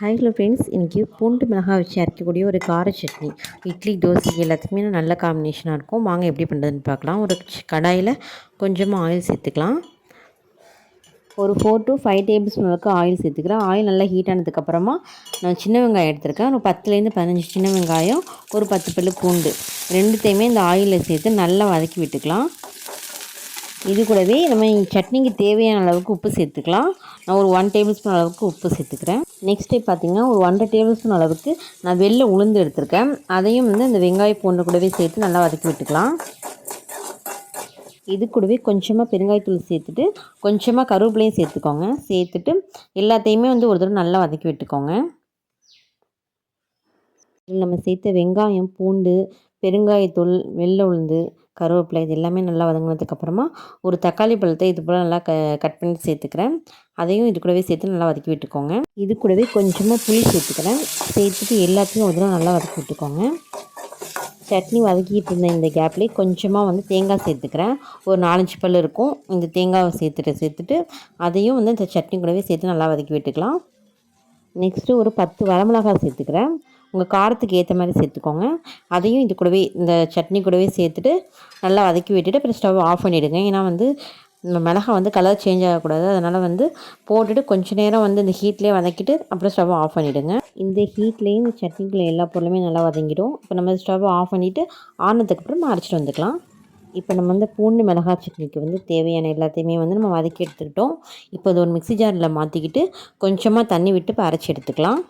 Hi hello friends, இன்றைக்கி பூண்டு மிளகாய் வச்சு அரைக்கக்கூடிய ஒரு கார சட்னி இட்லி தோசை எல்லாத்துக்குமே நல்ல காம்பினேஷனாக இருக்கும். வாங்க எப்படி பண்ணுறதுன்னு பார்க்கலாம். ஒரு கடாயில் கொஞ்சமாக ஆயில் சேர்த்துக்கலாம். ஒரு 4 to 5 டேபிள் ஸ்பூன் அளவுக்கு ஆயில் சேர்த்துக்கிறேன். ஆயில் நல்லா ஹீட் ஆனதுக்கப்புறமா நான் சின்ன வெங்காயம் எடுத்துருக்கேன். ஒரு 10லேருந்து 15 சின்ன வெங்காயம், ஒரு 10 பல்லு பூண்டு ரெண்டுத்தையுமே இந்த ஆயிலில் சேர்த்து நல்லா வதக்கி விட்டுக்கலாம். இது கூடவே நம்ம சட்னிக்கு தேவையான அளவுக்கு உப்பு சேர்த்துக்கலாம். நான் ஒரு 1 டேபிள் ஸ்பூன் அளவுக்கு உப்பு சேர்த்துக்கிறேன். நெக்ஸ்ட் பார்த்திங்கன்னா ஒரு 1.5 டேபிள் ஸ்பூன் அளவுக்கு நான் வெள்ளை உளுந்து எடுத்திருக்கேன். அதையும் இந்த வெங்காயம் பூண்டு கூடவே சேர்த்து நல்லா வதக்கி விட்டுக்கலாம். இது கூடவே கொஞ்சமாக பெருங்காயத்தூள் சேர்த்துட்டு கொஞ்சமாக கருவேப்பிலையும் சேர்த்துக்கோங்க. சேர்த்துட்டு எல்லாத்தையுமே ஒரு தடவை நல்லா வதக்கி விட்டுக்கோங்க. நம்ம சேர்த்த வெங்காயம், பூண்டு, பெருங்காயத்தூள், வெள்ளை உளுந்து, கருவேப்பிலை இது எல்லாமே நல்லா வதங்கினதுக்கப்புறமா ஒரு தக்காளி பழத்தை இது போல் நல்லா கட் பண்ணி சேர்த்துக்கிறேன். அதையும் இது கூடவே சேர்த்து நல்லா வதக்கி விட்டுக்கோங்க. இது கூடவே கொஞ்சமாக புளி சேர்த்துக்கிறேன். சேர்த்துட்டு எல்லாத்தையும் ஒரு தடவை நல்லா வதக்கி விட்டுக்கோங்க. சட்னி வதக்கிட்டு இருந்த இந்த கேப்லேயே கொஞ்சமாக தேங்காய் சேர்த்துக்கிறேன். ஒரு 4-5 பல் இருக்கும். இந்த தேங்காவை சேர்த்துட்டு அதையும் இந்த சட்னி கூடவே சேர்த்து நல்லா வதக்கி விட்டுக்கலாம். நெக்ஸ்ட்டு ஒரு 10 வரமிளகாய் சேர்த்துக்கிறேன். உங்கள் காரத்துக்கு ஏற்ற மாதிரி சேர்த்துக்கோங்க. அதையும் இது கூடவே இந்த சட்னி கூடவே சேர்த்துட்டு நல்லா வதக்கி விட்டுட்டு அப்புறம் ஸ்டவ் ஆஃப் பண்ணிவிடுங்க. ஏன்னா இந்த மிளகாய் கலர் சேஞ்ச் ஆகக்கூடாது. அதனால் போட்டுட்டு கொஞ்சம் நேரம் இந்த ஹீட்லேயே வதக்கிட்டு அப்புறம் ஸ்டவ் ஆஃப் பண்ணிவிடுங்க. இந்த ஹீட்லேயும் இந்த சட்னிக்குள்ளே எல்லா பொருளுமே நல்லா வதங்கிடும். இப்போ நம்ம ஸ்டவ் ஆஃப் பண்ணிவிட்டு ஆனதுக்கப்புறம் அரைச்சிட்டு வந்துக்கலாம். இப்போ நம்ம பூண்டு மிளகாய் சட்னிக்கு தேவையான எல்லாத்தையுமே நம்ம வதக்கி எடுத்துக்கிட்டோம். இப்போ அது ஒரு மிக்ஸி ஜாரில் மாற்றிக்கிட்டு கொஞ்சமாக தண்ணி விட்டு இப்போ அரைச்சி எடுத்துக்கலாம்.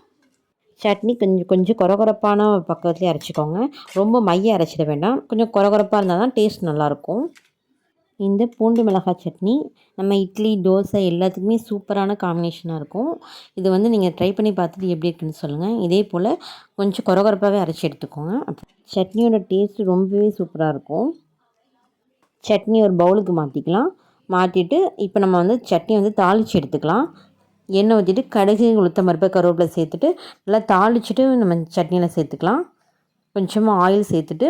சட்னி கொஞ்சம் கொரகொரப்பான பக்கத்துலேயே அரைச்சிக்கோங்க. ரொம்ப மைய அரைச்சிட வேண்டாம். கொஞ்சம் கொரகொரப்பாக இருந்தால் தான் டேஸ்ட் நல்லாயிருக்கும். இந்த பூண்டு மிளகாய் சட்னி நம்ம இட்லி, தோசை எல்லாத்துக்குமே சூப்பரான காம்பினேஷனாக இருக்கும். இது நீங்கள் ட்ரை பண்ணி பார்த்துட்டு எப்படி இருக்குன்னு சொல்லுங்கள். இதே போல் கொஞ்சம் கொரகொரப்பாகவே அரைச்சி எடுத்துக்கோங்க. சட்னியோட டேஸ்ட் ரொம்பவே சூப்பராக இருக்கும். சட்னி ஒரு பவுலுக்கு மாற்றிக்கலாம். மாற்றிட்டு இப்போ நம்ம சட்னி தாளித்து எடுத்துக்கலாம். எண்ணெய் ஊற்றிட்டு கடுகு, உளுத்தம் பருப்பு, கருவேப்பிலை சேர்த்துட்டு நல்லா தாளிச்சிட்டு நம்ம சட்னியில் சேர்த்துக்கலாம். கொஞ்சமாக ஆயில் சேர்த்துட்டு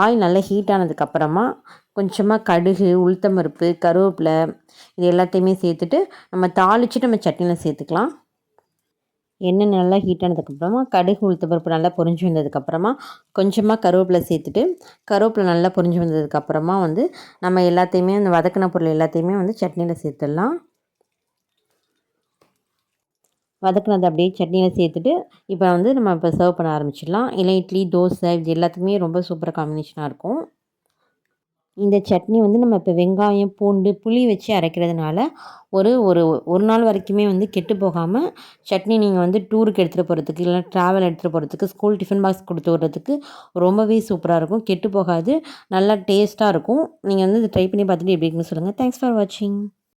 ஆயில் நல்லா ஹீட் ஆனதுக்கப்புறமா கொஞ்சமாக கடுகு, உளுத்தம் பருப்பு, கருவேப்பிலை இது எல்லாத்தையுமே சேர்த்துட்டு நம்ம தாளிச்சிட்டு நம்ம சட்னியில் சேர்த்துக்கலாம். எண்ணெய் நல்லா ஹீட் ஆனதுக்கப்புறமா கடுகு, உளுத்தம் பருப்பு நல்லா பொரிஞ்சு வந்ததுக்கப்புறமா கொஞ்சமாக கருவேப்பிலை சேர்த்துட்டு கருவேப்பிலை நல்லா பொரிஞ்சு வந்ததுக்கப்புறமா நம்ம எல்லாத்தையுமே வதக்கின பொருள் எல்லாத்தையுமே சட்னியில் சேர்த்துடலாம். வதக்குனது அப்படியே சட்னியில் சேர்த்துட்டு இப்போ நம்ம இப்போ சர்வ் பண்ண ஆரம்பிச்சிடலாம். இல்லை இட்லி, தோசை இது எல்லாத்துக்குமே ரொம்ப சூப்பராக காம்பினேஷனாக இருக்கும். இந்த சட்னி நம்ம இப்போ வெங்காயம், பூண்டு, புளி வச்சு அரைக்கிறதுனால ஒரு ஒரு ஒரு நாள் வரைக்குமே கெட்டு போகாமல் சட்னி நீங்கள் டூருக்கு எடுத்துகிட்டு போகிறதுக்கு இல்லை ட்ராவல் எடுத்துகிட்டு போகிறதுக்கு, ஸ்கூல் டிஃபன் பாக்ஸ் கொடுத்து விடுறதுக்கு ரொம்பவே சூப்பராக இருக்கும். கெட்டு போகாது, நல்லா டேஸ்ட்டாக இருக்கும். நீங்கள் இதை ட்ரை பண்ணி பார்த்துட்டு எப்படி இருக்குன்னு சொல்லுங்கள். தேங்க்ஸ் ஃபார் வாட்சிங்.